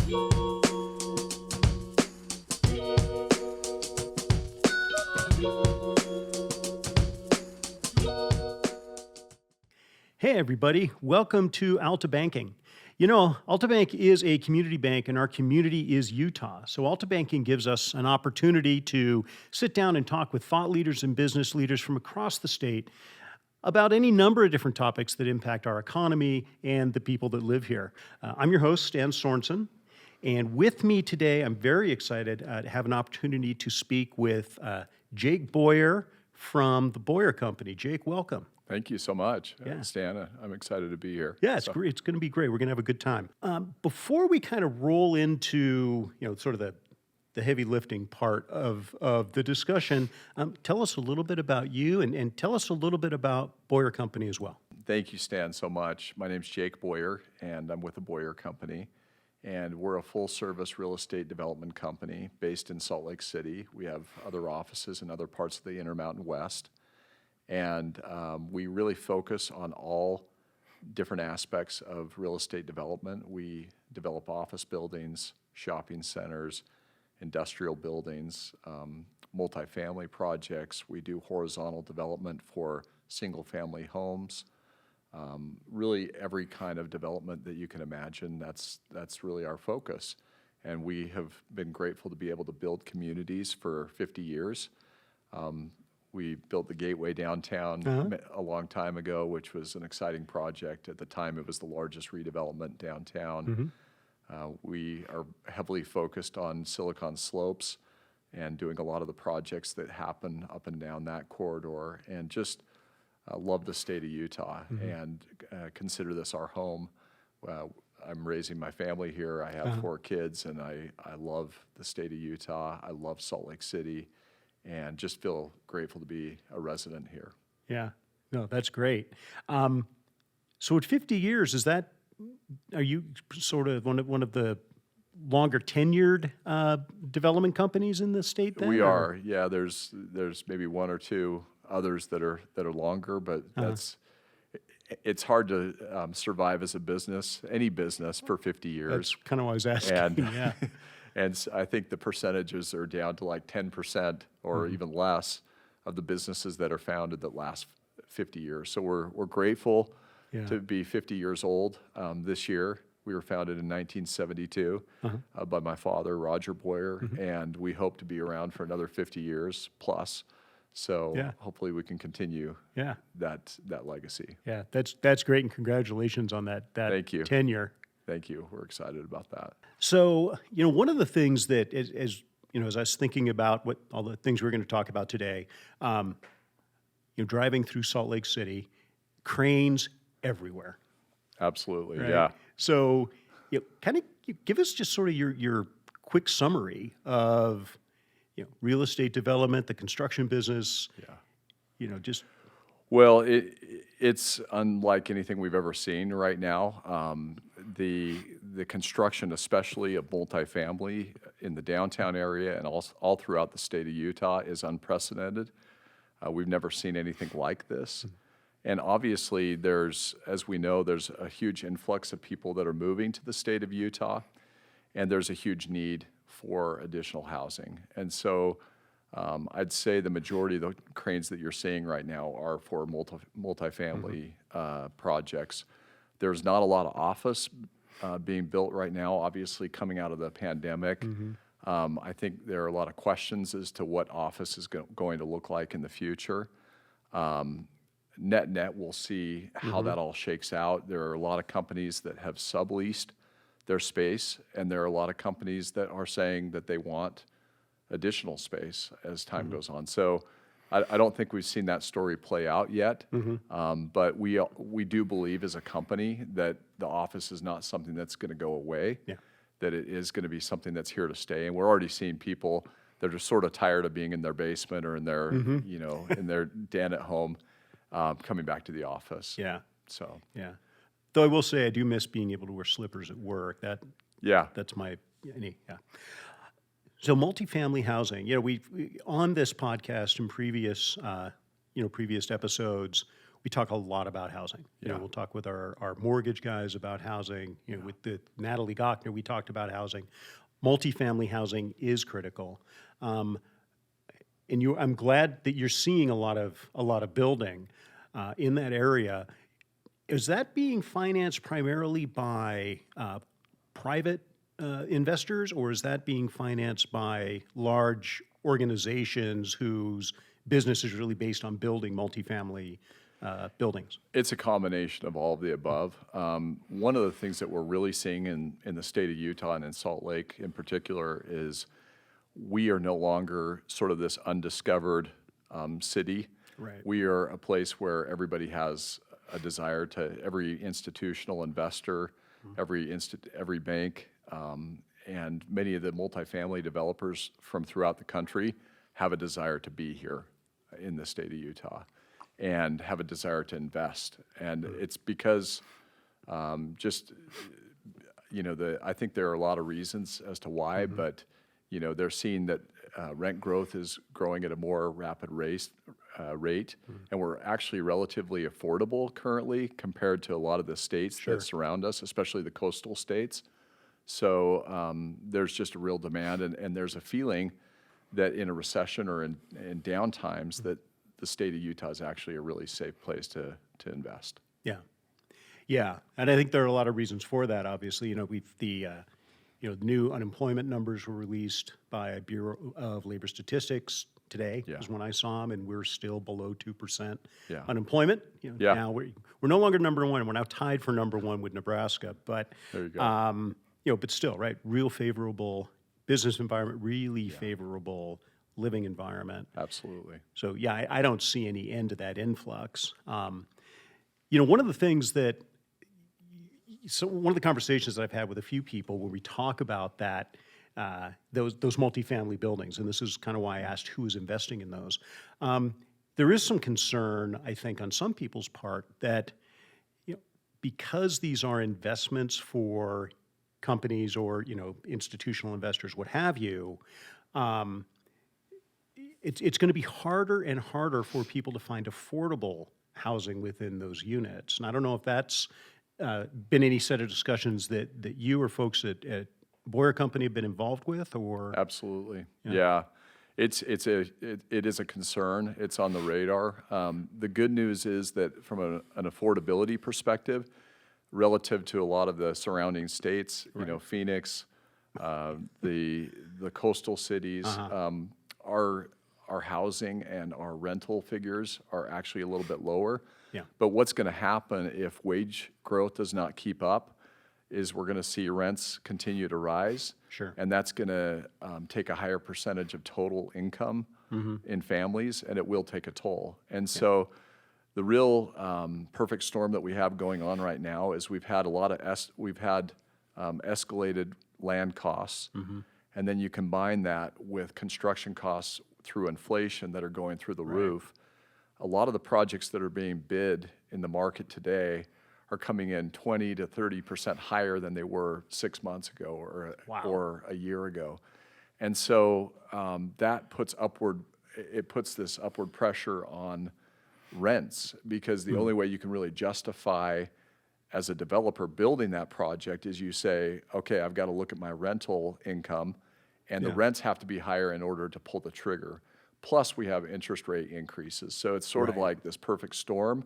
Hey everybody, welcome to Altabanking. You know, Altabank is a community bank and our community is Utah. So Altabanking gives us an opportunity to sit down and talk with thought leaders and business leaders from across the state about any number of different topics that impact our economy and the people that live here. I'm your host, Stan Sorensen, and with me today, I'm very excited to have an opportunity to speak with Jake Boyer from the Boyer Company. Jake, welcome. Thank you so much, Yeah. Stan. I'm excited to be here. Yeah, it's great. It's going to be great. We're going to have a good time. Before we kind of roll into, sort of the heavy lifting part of the discussion, tell us a little bit about you and tell us a little bit about Boyer Company as well. Thank you, Stan, so much. My name's Jake Boyer, and I'm with the Boyer Company. And we're a full-service real estate development company based in Salt Lake City. We have other offices in other parts of the Intermountain West. And we really focus on all different aspects of real estate development. We develop office buildings, shopping centers, industrial buildings, multifamily projects. We do horizontal development for single-family homes. Really every kind of development that you can imagine, that's really our focus. And we have been grateful to be able to build communities for 50 years. We built the Gateway downtown a long time ago, which was an exciting project. At the time, it was the largest redevelopment downtown. We are heavily focused on Silicon Slopes and doing a lot of the projects that happen up and down that corridor, and just love the state of Utah and consider this our home. I'm raising my family here. I have 4 kids, and I love the state of Utah. I love Salt Lake City, and just feel grateful to be a resident here. Yeah, no, that's great. So at 50 years, are you sort of one of the longer tenured development companies in the state then? We are, yeah. There's maybe 1 or 2 others that are longer, but it's hard to survive as a business, any business, for 50 years. That's kind of what I was asking. And yeah. And I think the percentages are down to like 10% or even less of the businesses that are founded that last 50 years. So we're grateful to be 50 years old this year. We were founded in 1972 by my father, Roger Boyer, and we hope to be around for another 50 years plus. So hopefully we can continue that legacy. Yeah, that's great, and congratulations on that Thank you. tenure. Thank you. We're excited about that. So, one of the things that, as I was thinking about what all the things we're going to talk about today, driving through Salt Lake City, cranes everywhere. Absolutely, Right? yeah. So, kind of give us just sort of your quick summary of, real estate development, the construction business. Just. Well, it's unlike anything we've ever seen right now. The construction, especially of multifamily in the downtown area and all throughout the state of Utah, is unprecedented. We've never seen anything like this. And obviously, as we know, there's a huge influx of people that are moving to the state of Utah, and there's a huge need for additional housing. And so I'd say the majority of the cranes that you're seeing right now are for multifamily projects. There's not a lot of office being built right now, obviously coming out of the pandemic. I think there are a lot of questions as to what office is going to look like in the future. Net, we'll see how that all shakes out. There are a lot of companies that have subleased their space, and there are a lot of companies that are saying that they want additional space as time goes on. So I don't think we've seen that story play out yet, but we do believe as a company that the office is not something that's going to go away, that it is going to be something that's here to stay. And we're already seeing people that are sort of tired of being in their basement or in their, in their den at home, coming back to the office. Yeah. So. Yeah. Though I will say I do miss being able to wear slippers at work. That's my, So multifamily housing, we on this podcast in previous episodes, we talk a lot about housing. You know, Yeah. we'll talk with our mortgage guys about housing. You know, with Natalie Gochner, we talked about housing. Multifamily housing is critical. I'm glad that you're seeing a lot of building in that area. Is that being financed primarily by private investors, or is that being financed by large organizations whose business is really based on building multifamily buildings? It's a combination of all of the above. One of the things that we're really seeing in the state of Utah and in Salt Lake in particular is we are no longer sort of this undiscovered city. Right. We are a place where everybody has a desire to, every institutional investor, every bank, and many of the multifamily developers from throughout the country have a desire to be here in the state of Utah and have a desire to invest. And it's because just, you know, I think there are a lot of reasons as to why, but, you know, they're seeing that rent growth is growing at a more rapid rate, and we're actually relatively affordable currently compared to a lot of the states that surround us, especially the coastal states. So there's just a real demand, and there's a feeling that in a recession or in down times that the state of Utah is actually a really safe place to invest. Yeah. Yeah. And I think there are a lot of reasons for that, obviously. You know, new unemployment numbers were released by Bureau of Labor Statistics today, Yeah. is when I saw them, and we're still below 2% Yeah. unemployment. You know, Yeah. now we're no longer number one. We're now tied for number one with Nebraska. But There you go. you know, but still, right? Real favorable business environment, really favorable living environment. Absolutely. So yeah, I don't see any end to that influx. You know, one of the things that, so one of the conversations that I've had with a few people when we talk about that, those multifamily buildings, and this is kind of why I asked who is investing in those. There is some concern, I think, on some people's part that, you know, because these are investments for companies or, you know, institutional investors, what have you, it's going to be harder and harder for people to find affordable housing within those units. And I don't know if that's been any set of discussions that you or folks at Boyer Company have been involved with, or? Absolutely. Yeah. It is a concern. It's on the radar. The good news is that from an affordability perspective, relative to a lot of the surrounding states, you know, Phoenix, the coastal cities, our housing and our rental figures are actually a little bit lower. Yeah. But what's going to happen if wage growth does not keep up is we're going to see rents continue to rise. Sure. And that's going to take a higher percentage of total income in families, and it will take a toll. And so the real perfect storm that we have going on right now is we've had escalated land costs, and then you combine that with construction costs through inflation that are going through the roof. A lot of the projects that are being bid in the market today are coming in 20 to 30% higher than they were 6 months ago or a year ago. And so that puts this upward pressure on rents, because the only way you can really justify as a developer building that project is you say, okay, I've got to look at my rental income, and the rents have to be higher in order to pull the trigger. Plus we have interest rate increases. So it's sort of like this perfect storm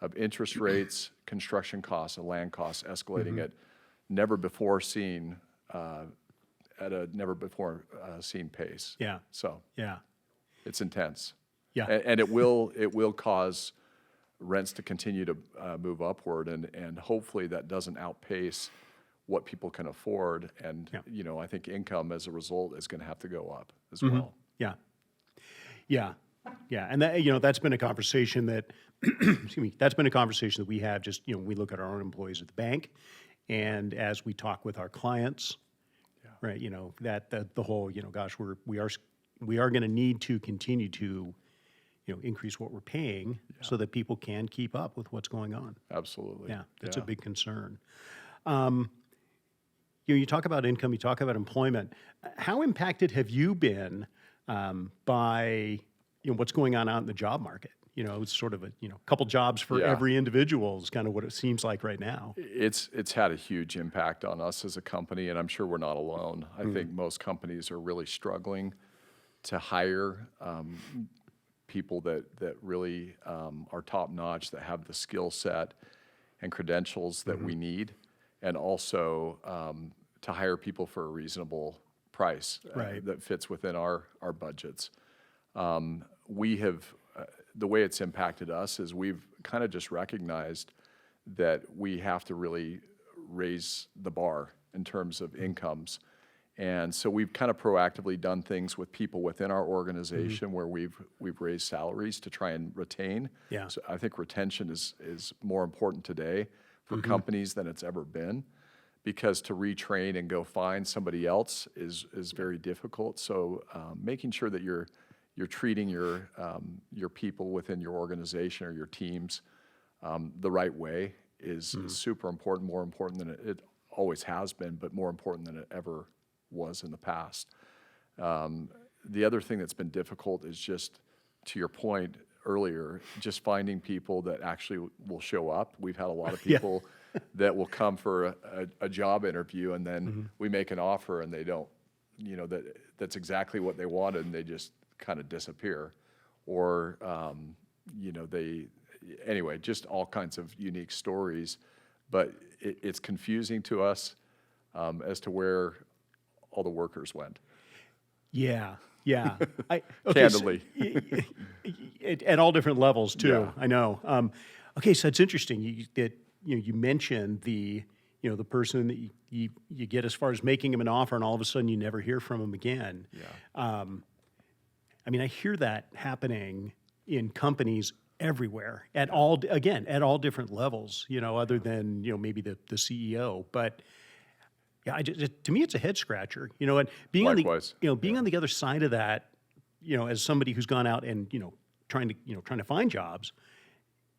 of interest rates, construction costs, and land costs escalating at never before seen pace. Yeah. So Yeah. it's intense. Yeah. And it will cause rents to continue to move upward, and hopefully that doesn't outpace what people can afford. And you know, I think income as a result is going to have to go up as well. Yeah. Yeah. Yeah. And that, you know, that's been a conversation that, excuse me, that's been a conversation that we have just, you know, we look at our own employees at the bank, and as we talk with our clients, right, you know, that the whole, you know, gosh, we are going to need to continue to, you know, increase what we're paying so that people can keep up with what's going on. Absolutely. Yeah. That's a big concern. You know, you talk about income, you talk about employment. How impacted have you been by, you know, what's going on out in the job market? it's sort of a, couple jobs for Yeah. every individual is kind of what it seems like right now. It's had a huge impact on us as a company, and I'm sure we're not alone. I think most companies are really struggling to hire people that really are top notch, that have the skill set and credentials that we need, and also to hire people for a reasonable price Right. that fits within our budgets. We have, the way it's impacted us is we've kind of just recognized that we have to really raise the bar in terms of incomes. And so we've kind of proactively done things with people within our organization where we've raised salaries to try and retain. Yeah. So I think retention is more important today for companies than it's ever been, because to retrain and go find somebody else is very difficult. So making sure that you're treating your people within your organization or your teams the right way is super important, more important than it always has been, but more important than it ever was in the past. The other thing that's been difficult is just, to your point earlier, just finding people that actually will show up. We've had a lot of people that will come for a job interview, and then we make an offer and they don't, that's exactly what they wanted, and they just kind of disappear. Or, anyway, just all kinds of unique stories. But it's confusing to us as to where all the workers went. Yeah. Yeah. Candidly. At all different levels too. Yeah. I know. Okay. So it's interesting you mentioned the person that you get as far as making him an offer, and all of a sudden you never hear from him again. Yeah. I mean, I hear that happening in companies everywhere at all different levels, other than, maybe the CEO, but yeah, to me, it's a head scratcher, and being Likewise. being on the other side of that, as somebody who's gone out and, trying to find jobs,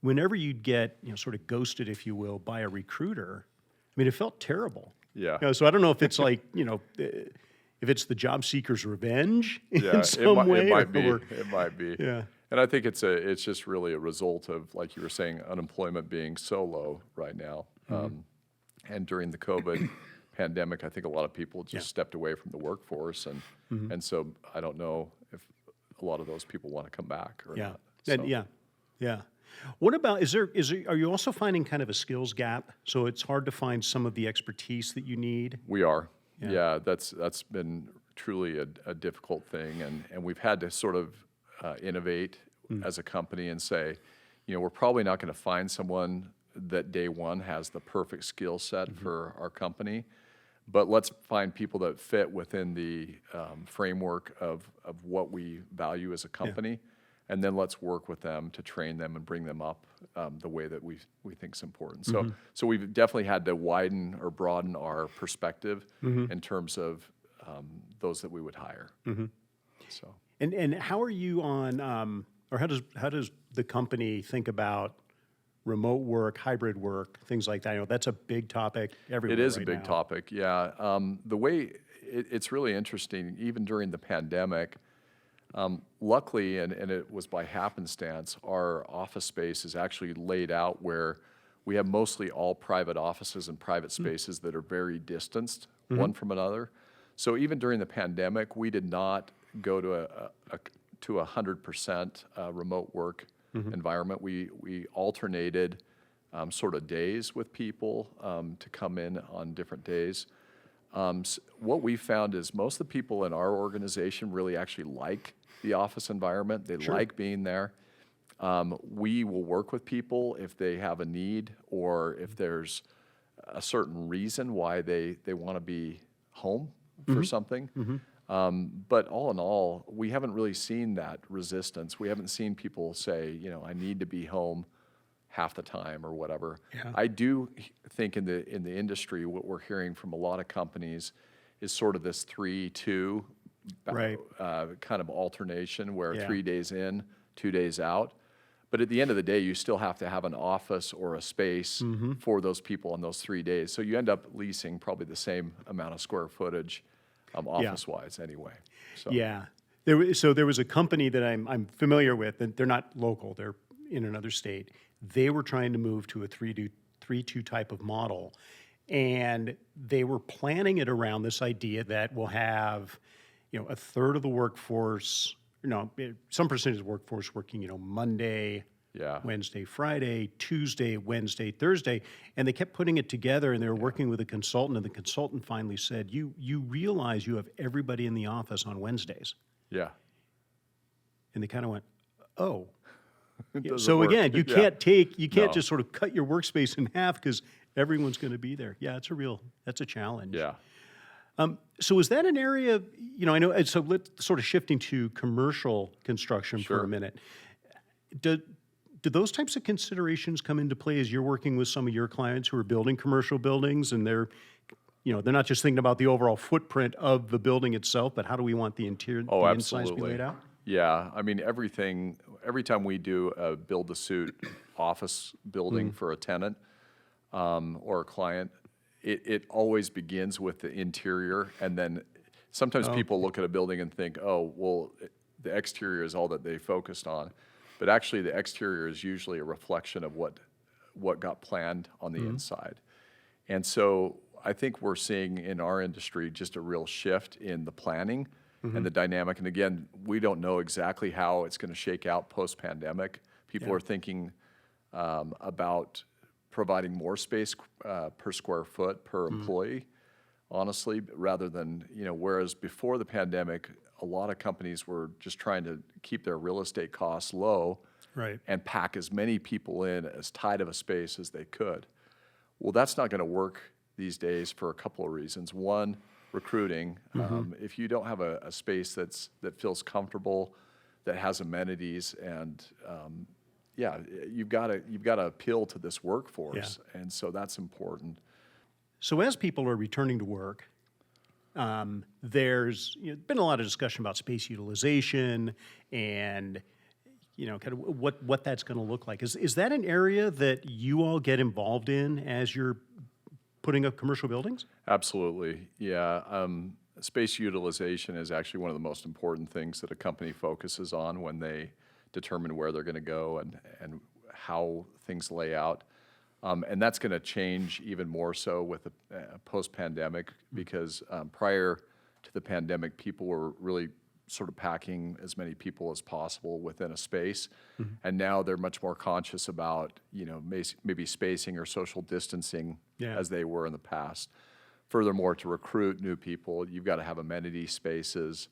whenever you'd get, sort of ghosted, if you will, by a recruiter, I mean, it felt terrible. Yeah. So I don't know if it's like, if it's the job seeker's revenge in some way. It might be. It might be. Yeah. And I think it's just really a result of, like you were saying, unemployment being so low right now. And during the COVID pandemic, I think a lot of people just stepped away from the workforce, and so I don't know if a lot of those people want to come back or not. And So, yeah. What about, are you also finding kind of a skills gap? So it's hard to find some of the expertise that you need? we are. Yeah, that's been truly a difficult thing, and we've had to sort of innovate as a company and say, we're probably not going to find someone that day one has the perfect skill set for our company, but let's find people that fit within the framework of what we value as a company, and then let's work with them to train them and bring them up the way that we think is important. So we've definitely had to widen or broaden our perspective in terms of those that we would hire. So. And how are you on, or how does the company think about remote work, hybrid work, things like that? That's a big topic everywhere. It is right a big now. topic, yeah. The way it's really interesting, even during the pandemic, luckily, and it was by happenstance, our office space is actually laid out where we have mostly all private offices and private spaces that are very distanced one from another. So even during the pandemic, we did not go to a 100% remote work environment. We alternated sort of days with people to come in on different days. What we found is most of the people in our organization really actually like the office environment. They like being there. We will work with people if they have a need or if there's a certain reason why they want to be home for something. But all in all, we haven't really seen that resistance. We haven't seen people say, I need to be home half the time or whatever. Yeah. I do think in the industry, what we're hearing from a lot of companies is sort of this 3-2 Right. kind of alternation where Yeah. 3 days in, 2 days out. But at the end of the day, you still have to have an office or a space for those people on those 3 days. So you end up leasing probably the same amount of square footage office-wise anyway. So. Yeah. There was a company that I'm familiar with, and they're not local, they're in another state. They were trying to move to a 3-2 type of model, and they were planning it around this idea that we'll have, a third of the workforce, some percentage of the workforce working, Monday, Yeah. Wednesday, Friday, Tuesday, Wednesday, Thursday, and they kept putting it together, and they were working with a consultant, and the consultant finally said, you realize you have everybody in the office on Wednesdays. Yeah. And they kind of went, oh. It Yeah, doesn't so work. again, you Yeah. can't No. just sort of cut your workspace in half because everyone's going to be there. Yeah, that's a challenge. Yeah. So is that an area, I know, and so let's sort of shifting to commercial construction for Sure. a minute. Do those types of considerations come into play as you're working with some of your clients who are building commercial buildings, and they're not just thinking about the overall footprint of the building itself, but how do we want the interior, Oh, the insides to be absolutely. laid out? Yeah, I mean, every time we do a build-to-suit office building for a tenant or a client, it always begins with the interior, and then sometimes people look at a building and think, oh, well, the exterior is all that they focused on. But actually, the exterior is usually a reflection of what got planned on the inside. And so I think we're seeing in our industry just a real shift in the planning and the dynamic. And again, we don't know exactly how it's going to shake out post-pandemic. People are thinking about providing more space per square foot per employee, honestly, rather than, whereas before the pandemic, a lot of companies were just trying to keep their real estate costs low Right. and pack as many people in as tight of a space as they could. Well, that's not going to work these days for a couple of reasons. One, recruiting. If you don't have a space that feels comfortable, that has amenities, and you've got to appeal to this workforce, and so that's important. So as people are returning to work, there's been a lot of discussion about space utilization and kind of what that's going to look like. Is that an area that you all get involved in as you're putting up commercial buildings? Absolutely, yeah. Space utilization is actually one of the most important things that a company focuses on when they determine where they're going to go and how things lay out. And that's going to change even more so with the post-pandemic, because prior to the pandemic, people were really sort of packing as many people as possible within a space. And now they're much more conscious about, maybe spacing or social distancing as they were in the past. Furthermore, to recruit new people, you've got to have amenity spaces,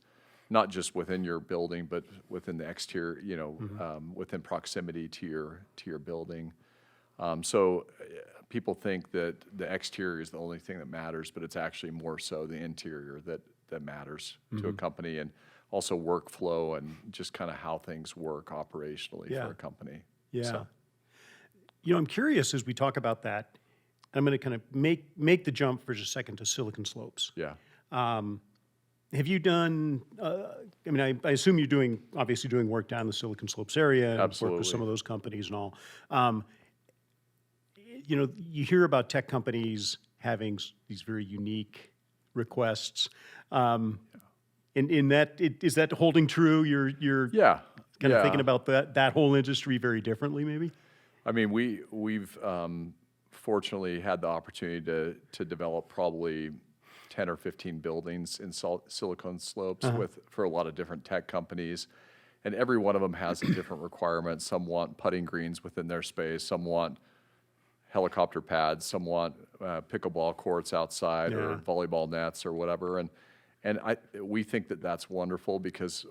not just within your building, but within the exterior, within proximity to your building. So people think that the exterior is the only thing that matters, but it's actually more so the interior that matters to a company, and also workflow and just kind of how things work operationally for a company. Yeah. So, I'm curious as we talk about that. I'm going to kind of make the jump for just a second to Silicon Slopes. yeah. Have you done? I assume you're obviously doing work down the Silicon Slopes area and work with some Absolutely. of those companies and all. You hear about tech companies having these very unique requests. In that, is that holding true? You're Yeah. kind of Yeah. thinking about that whole industry very differently, maybe. I mean, we've fortunately had the opportunity to develop probably 10 or 15 buildings in Silicon Slopes for a lot of different tech companies, and every one of them has a different requirement. Some want putting greens within their space, some want helicopter pads, some want pickleball courts outside or volleyball nets or whatever, and we think that that's wonderful, because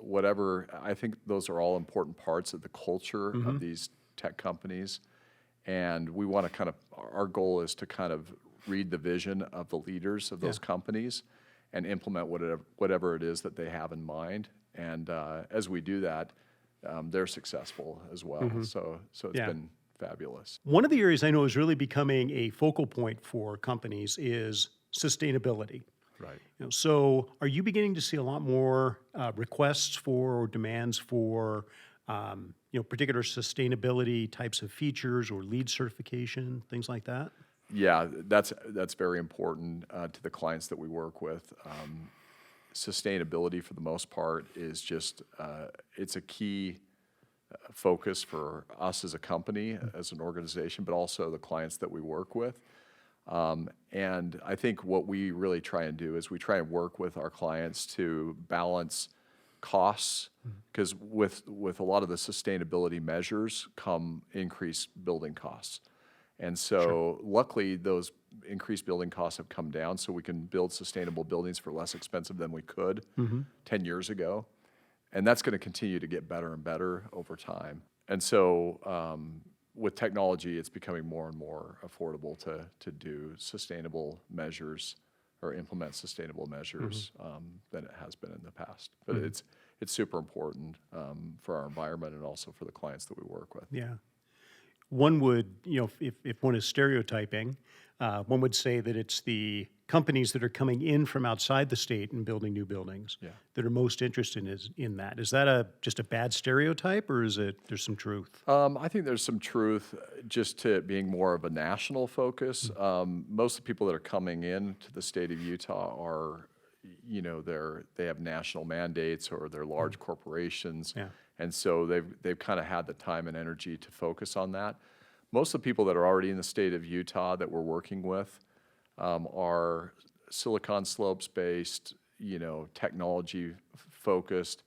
I think those are all important parts of the culture of these tech companies. And we want to our goal is to kind of read the vision of the leaders of those companies and implement whatever it is that they have in mind. And as we do that, they're successful as well. So it's been fabulous. One of the areas I know is really becoming a focal point for companies is sustainability. Right. So are you beginning to see a lot more requests for or demands for particular sustainability types of features or LEED certification, things like that? Yeah, that's very important to the clients that we work with. sustainability for the most part is just, it's a key focus for us as a company, as an organization, but also the clients that we work with. And I think what we really try and do is we try and work with our clients to balance costs, because with a lot of the sustainability measures come increased building costs. And so luckily those increased building costs have come down, so we can build sustainable buildings for less expensive than we could 10 years ago. And that's going to continue to get better and better over time. And so with technology, it's becoming more and more affordable to do sustainable measures or implement sustainable measures than it has been in the past. But it's super important for our environment and also for the clients that we work with. Yeah. One would, if one is stereotyping, one would say that it's the companies that are coming in from outside the state and building new buildings that are most interested in that. Is that just a bad stereotype, or there's some truth? I think there's some truth just to it being more of a national focus. Most of the people that are coming in to the state of Utah are, they have national mandates or they're large corporations. Yeah. And so they've kind of had the time and energy to focus on that. Most of the people that are already in the state of Utah that we're working with are Silicon Slopes based, technology focused.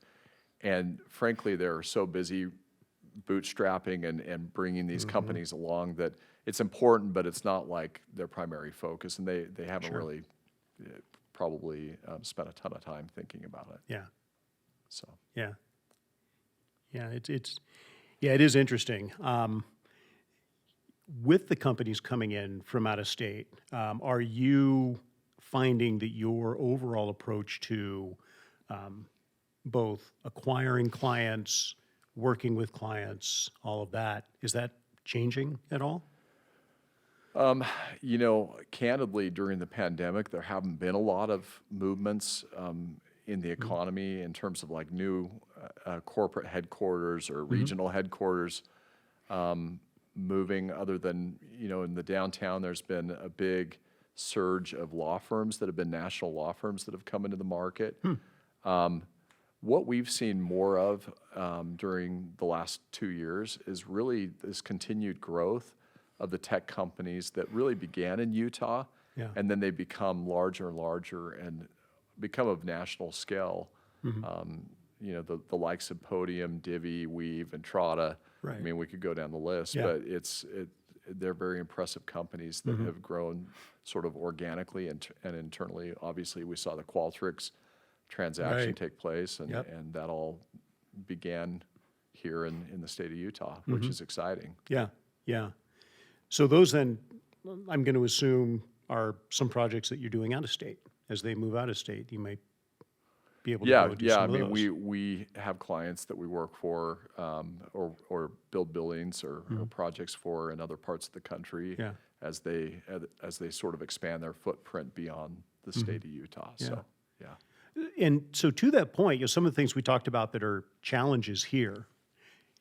And frankly, they're so busy bootstrapping and bringing these companies along that it's important, but it's not like their primary focus. And they haven't really probably spent a ton of time thinking about it. Yeah. So. Yeah. Yeah, it is interesting. With the companies coming in from out of state, are you finding that your overall approach to both acquiring clients, working with clients, all of that, is that changing at all? Candidly, during the pandemic, there haven't been a lot of movements in the economy in terms of like new corporate headquarters or regional headquarters moving, other than, in the downtown, there's been a big surge of law firms that have been national law firms that have come into the market. What we've seen more of during the last 2 years is really this continued growth of the tech companies that really began in Utah, and then they become larger and larger and become of national scale. The likes of Podium, Divvy, Weave, Entrada. Right. I mean, we could go down the list, but they're very impressive companies that have grown sort of organically and internally. Obviously, we saw the Qualtrics transaction take place, and that all began here in the state of Utah, which is exciting. Yeah, yeah. So those then, I'm going to assume, are some projects that you're doing out of state. As they move out of state, you might be able to go do some of those. We have clients that we work for or build buildings or projects for in other parts of the country as they sort of expand their footprint beyond the state of Utah. So, And so to that point, some of the things we talked about that are challenges here,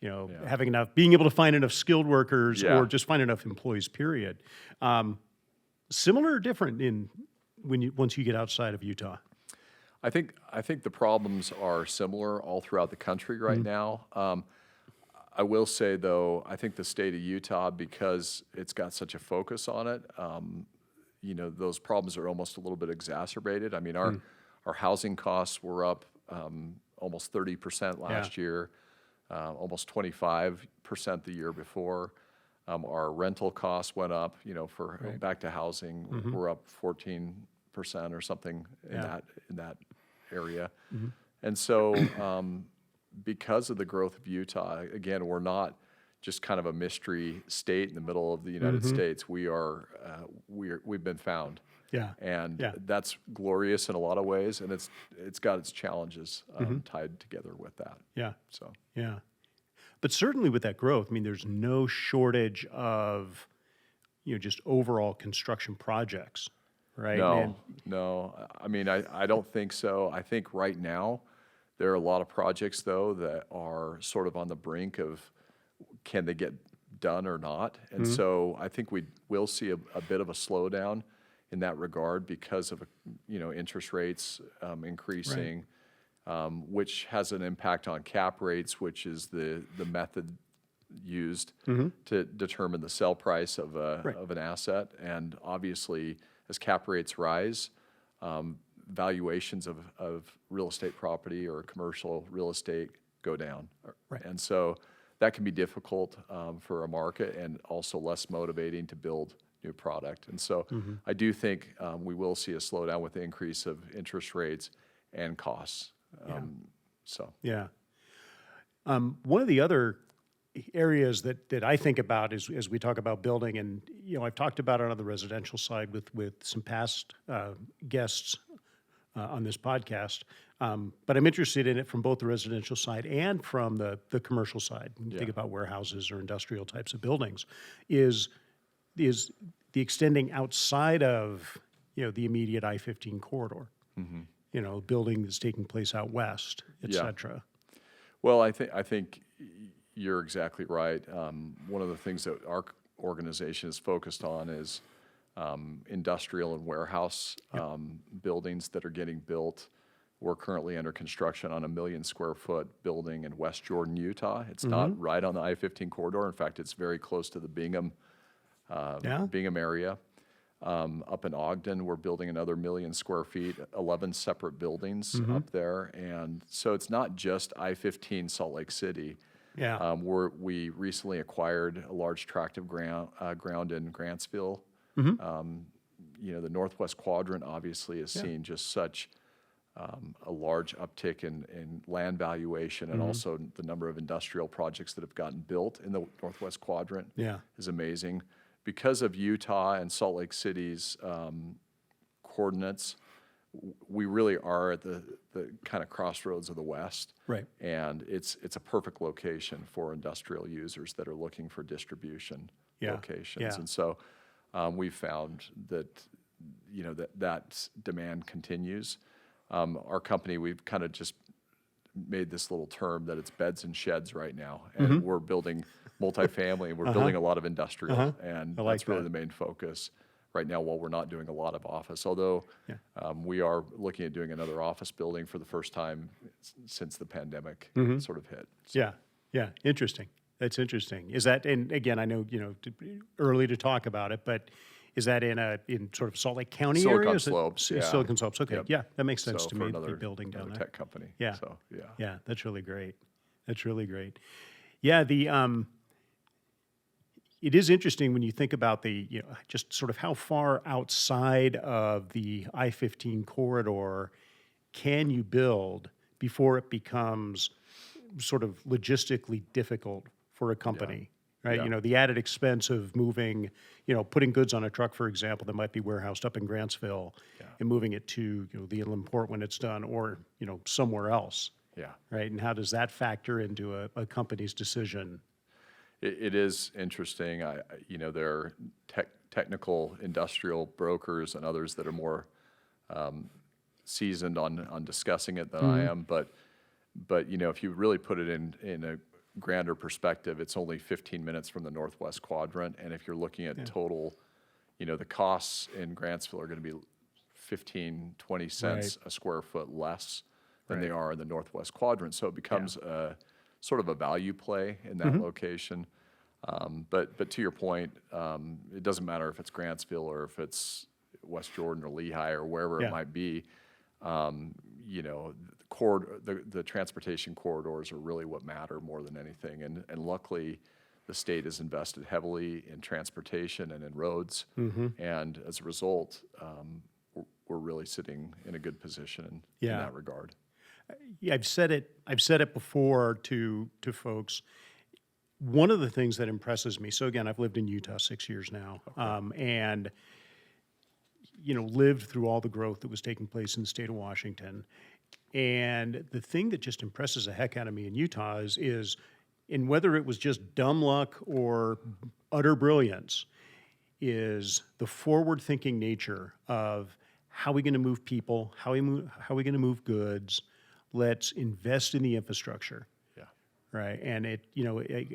being able to find enough skilled workers or just find enough employees, period. Similar or different once you get outside of Utah? I think the problems are similar all throughout the country right now. I will say, though, I think the state of Utah, because it's got such a focus on it, those problems are almost a little bit exacerbated. I mean, our housing costs were up almost 30% last year, almost 25% the year before. Our rental costs went up, back to housing, we're up 14% or something in that area. And so because of the growth of Utah, again, we're not just kind of a mystery state in the middle of the United States. We've been found. And that's glorious in a lot of ways, and it's got its challenges tied together with that. So but certainly with that growth, I mean, there's no shortage of just overall construction projects, right? No. I mean, I don't think so. I think right now there are a lot of projects, though, that are sort of on the brink of can they get done or not. And so I think we will see a bit of a slowdown in that regard because of, interest rates increasing, which has an impact on cap rates, which is the method used to determine the sell price of an asset. And obviously, as cap rates rise, valuations of real estate property or commercial real estate go down. Right. And so that can be difficult for a market and also less motivating to build new product. And so I do think we will see a slowdown with the increase of interest rates and costs. One of the other areas that I think about is as we talk about building, and I've talked about it on the residential side with some past guests on this podcast, but I'm interested in it from both the residential side and from the commercial side. When you think about warehouses or industrial types of buildings, is the extending outside of the immediate I-15 corridor. Building that's taking place out west, et cetera. Well, I think you're exactly right. One of the things that our organization is focused on is industrial and warehouse buildings that are getting built. We're currently under construction on a 1 million square foot building in West Jordan, Utah. It's not right on the I-15 corridor. In fact, it's very close to the Bingham area. Up in Ogden, we're building another 1 million square feet, 11 separate buildings up there. And so it's not just I-15 Salt Lake City. We recently acquired a large tract of ground in Grantsville. The Northwest Quadrant obviously has seen just such a large uptick in land valuation, and also the number of industrial projects that have gotten built in the Northwest Quadrant is amazing. Because of Utah and Salt Lake City's coordinates, we really are at the kind of crossroads of the West. Right. And it's a perfect location for industrial users that are looking for distribution locations. And so we've found that, that demand continues. Our company, we've kind of just made this little term that it's beds and sheds right now. And we're building multifamily, and we're building a lot of industrial. And that's really the main focus right now, while we're not doing a lot of office. Although we are looking at doing another office building for the first time since the pandemic sort of hit. So. Yeah, interesting. That's interesting. Is that, and again, I know, early to talk about it, but is that in sort of Salt Lake County area? Silicon Slopes. Silicon Slopes. Okay. Yeah, that makes sense to me. Another, the building down there. Tech company. Yeah. So, Yeah, that's really great. That's really great. Yeah, it is interesting when you think about just sort of how far outside of the I-15 corridor can you build before it becomes sort of logistically difficult for a company, right? Yeah. The added expense of moving, putting goods on a truck, for example, that might be warehoused up in Grantsville and moving it to, the inland port when it's done, or, somewhere else. Yeah. Right. And how does that factor into a company's decision? It is interesting. There are technical industrial brokers and others that are more seasoned on discussing it than I am. But if you really put it in a grander perspective, it's only 15 minutes from the Northwest Quadrant. And if you're looking at total, the costs in Grantsville are going to be 15, 20 cents a square foot less than they are in the Northwest Quadrant. So it becomes sort of a value play in that location. But to your point, it doesn't matter if it's Grantsville or if it's West Jordan or Lehigh or wherever it might be. The transportation corridors are really what matter more than anything. And luckily, the state has invested heavily in transportation and in roads. And as a result, we're really sitting in a good position in that regard. Yeah, I've said it before to folks. One of the things that impresses me, so again, I've lived in Utah 6 years now, and lived through all the growth that was taking place in the state of Washington. And the thing that just impresses the heck out of me in Utah is in whether it was just dumb luck or utter brilliance, is the forward-thinking nature of how are we going to move people, how are we going to move goods. Let's invest in the infrastructure. right? And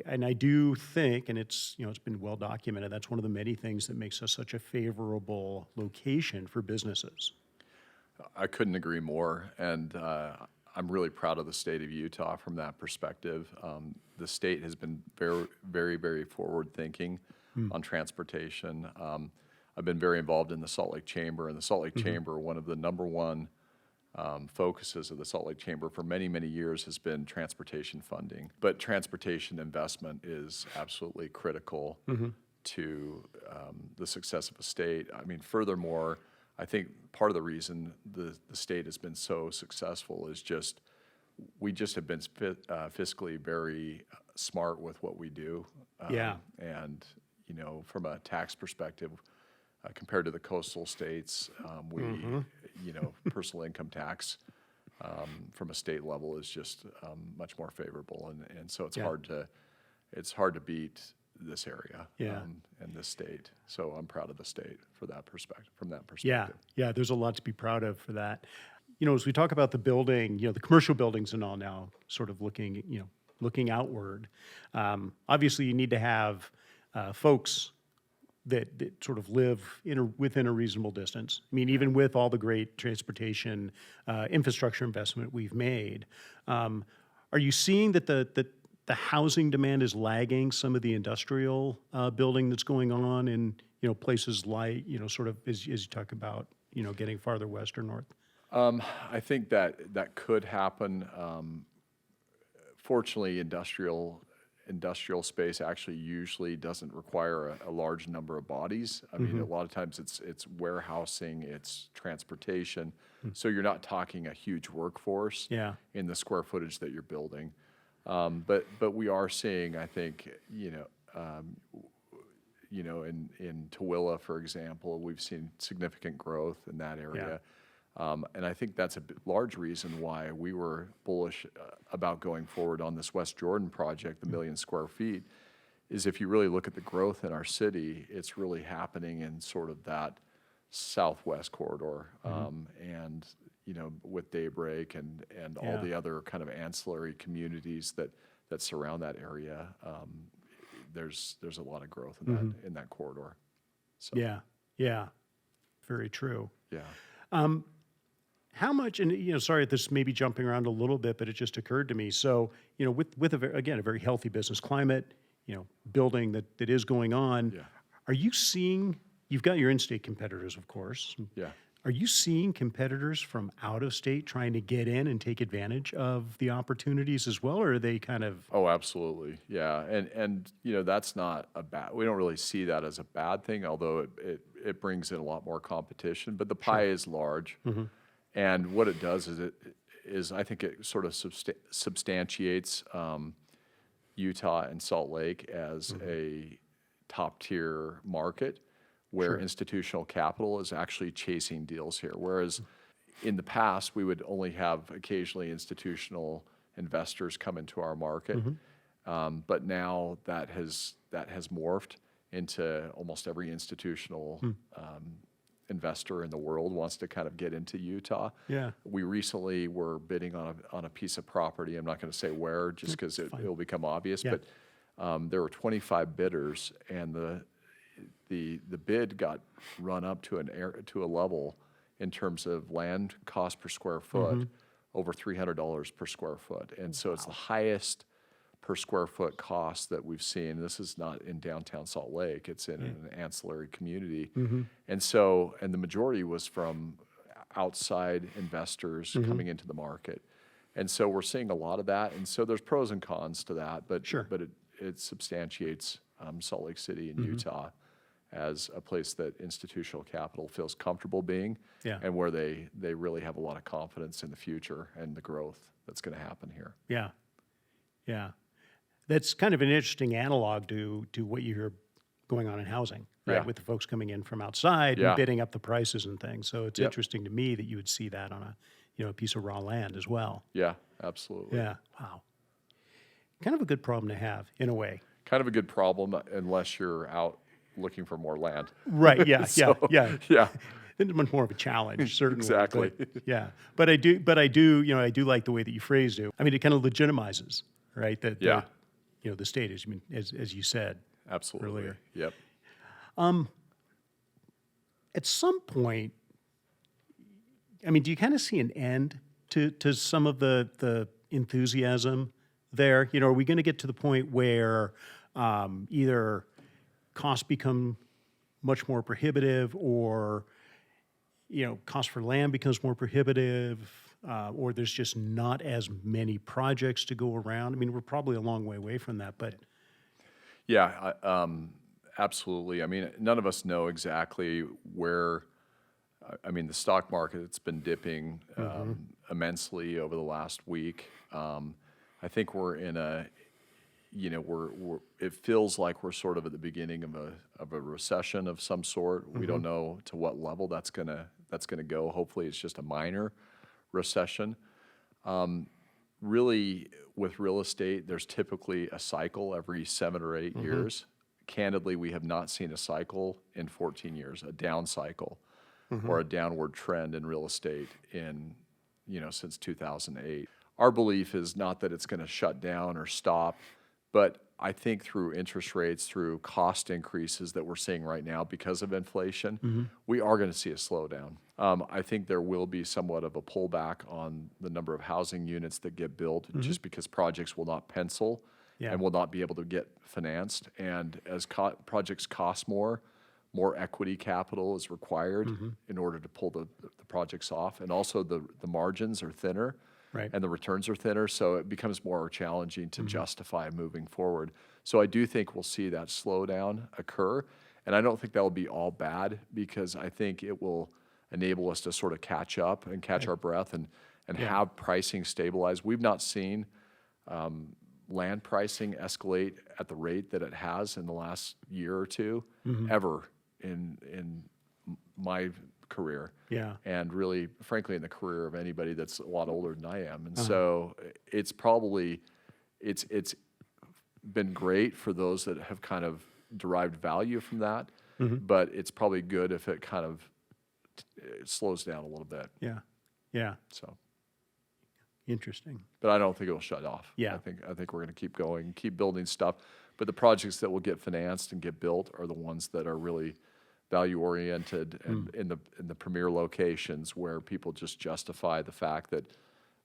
and I do think, and it's been well documented, that's one of the many things that makes us such a favorable location for businesses. I couldn't agree more, and I'm really proud of the state of Utah from that perspective. The state has been very, very, very forward-thinking on transportation. I've been very involved in the Salt Lake Chamber, and the Salt Lake Chamber, one of the number one focuses of the Salt Lake Chamber for many, many years has been transportation funding. But transportation investment is absolutely critical to the success of a state. I mean, furthermore, I think part of the reason the state has been so successful is we just have been fiscally very smart with what we do. Yeah. And, from a tax perspective, compared to the coastal states, personal income tax from a state level is just much more favorable. And so it's hard to beat this area and this state. So I'm proud of the state from that perspective. Yeah, there's a lot to be proud of for that. As we talk about the building, the commercial buildings and all now sort of looking outward, obviously you need to have folks that sort of live within a reasonable distance. I mean, even with all the great transportation infrastructure investment we've made, are you seeing that the housing demand is lagging some of the industrial building that's going on in places like sort of as you talk about getting farther west or north? I think that could happen. Fortunately, industrial space actually usually doesn't require a large number of bodies. I mean, a lot of times it's warehousing, it's transportation, so you're not talking a huge workforce in the square footage that you're building. But we are seeing, I think, in Tooele, for example, we've seen significant growth in that area. And I think that's a large reason why we were bullish about going forward on this West Jordan project, the 1 million square feet, is if you really look at the growth in our city, it's really happening in sort of that southwest corridor. And with Daybreak and all the other kind of ancillary communities that surround that area, there's a lot of growth in that corridor. So. Yeah, very true. Yeah. How much, and sorry, this may be jumping around a little bit, but it just occurred to me. So, with a very healthy business climate, building that is going on, are you seeing? You've got your in-state competitors, of course. Yeah. Are you seeing competitors from out of state trying to get in and take advantage of the opportunities as well, or are they kind of? Oh, absolutely. Yeah. And that's not we don't really see that as a bad thing, although it brings in a lot more competition, but the pie is large. And what it does is I think it sort of substantiates Utah and Salt Lake as a top tier market where institutional capital is actually chasing deals here. Whereas in the past, we would only have occasionally institutional investors come into our market. But now that has morphed into almost every institutional investor in the world wants to kind of get into Utah. Yeah. We recently were bidding on a piece of property. I'm not going to say where, just because it'll become obvious. Yeah. But there were 25 bidders, and the bid got run up to a level in terms of land cost per square foot over $300 per square foot, and so it's the highest per square foot cost that we've seen. This is not in downtown Salt Lake; it's in an ancillary community, and the majority was from outside investors coming into the market, and so we're seeing a lot of that. And so there's pros and cons to that, but it substantiates Salt Lake City and Utah as a place that institutional capital feels comfortable being, and where they really have a lot of confidence in the future and the growth that's going to happen here. Yeah. That's kind of an interesting analog to what you hear going on in housing, right? Yeah. With the folks coming in from outside and bidding up the prices and things. So it's interesting to me that you would see that on a piece of raw land as well. Yeah, absolutely. Yeah. Wow. Kind of a good problem to have in a way. Kind of a good problem unless you're out looking for more land. Right. Yeah. Yeah. It's much more of a challenge, certainly. Exactly. But I do like the way that you phrased it. I mean, it kind of legitimizes right? Yeah. The state, as you said Absolutely. earlier. Yep. At some point, do you kind of see an end to some of the enthusiasm there? Are we going to get to the point where either costs become much more prohibitive, or cost for land becomes more prohibitive, or there's just not as many projects to go around? We're probably a long way away from that, but Yeah, absolutely. None of us know exactly where. The stock market, it's been dipping immensely over the last week. I think we're in a, it feels like we're sort of at the beginning of a recession of some sort. We don't know to what level that's gonna go. Hopefully, it's just a minor recession. Really, with real estate, there's typically a cycle every 7 or 8 years. Candidly, we have not seen a cycle in 14 years, a down cycle or a downward trend in real estate since 2008. Our belief is not that it's going to shut down or stop, but I think through interest rates, through cost increases that we're seeing right now because of inflation, we are going to see a slowdown. I think there will be somewhat of a pullback on the number of housing units that get built just because projects will not pencil and will not be able to get financed. And as projects cost more equity capital is required in order to pull the projects off. And also the margins are thinner. Right. And the returns are thinner, so it becomes more challenging to justify moving forward. So I do think we'll see that slowdown occur, and I don't think that will be all bad, because I think it will enable us to sort of catch up and catch our breath and have pricing stabilize. We've not seen land pricing escalate at the rate that it has in the last year or two ever in my career. Yeah. And really, frankly, in the career of anybody that's a lot older than I am. And so it's probably, it's been great for those that have kind of derived value from that, but it's probably good if it kind of it slows down a little bit. Yeah. Yeah. So Interesting. but I don't think it'll shut off. Yeah. I think we're going to keep going, keep building stuff. But the projects that will get financed and get built are the ones that are really value oriented and in the premier locations where people just justify the fact that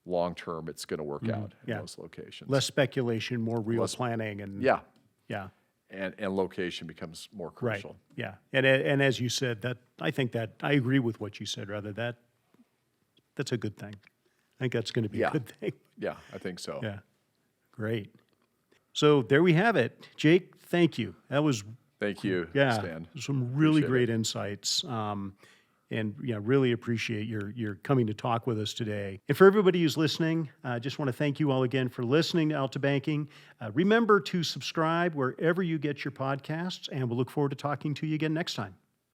long term it's going to work out in those locations. Less speculation, more real planning, and Yeah. yeah, And location becomes more crucial. yeah. And as you said, that I think that I agree with what you said. Rather, that's a good thing. I think that's going to be a good thing. Yeah, I think so. Yeah, great. So there we have it, Jake. Thank you. That was Thank you, yeah, Stan. some really Appreciate great insights. And really appreciate your coming to talk with us today. And for everybody who's listening, I just want to thank you all again for listening to Altabanking. Remember to subscribe wherever you get your podcasts, and we'll look forward to talking to you again next time.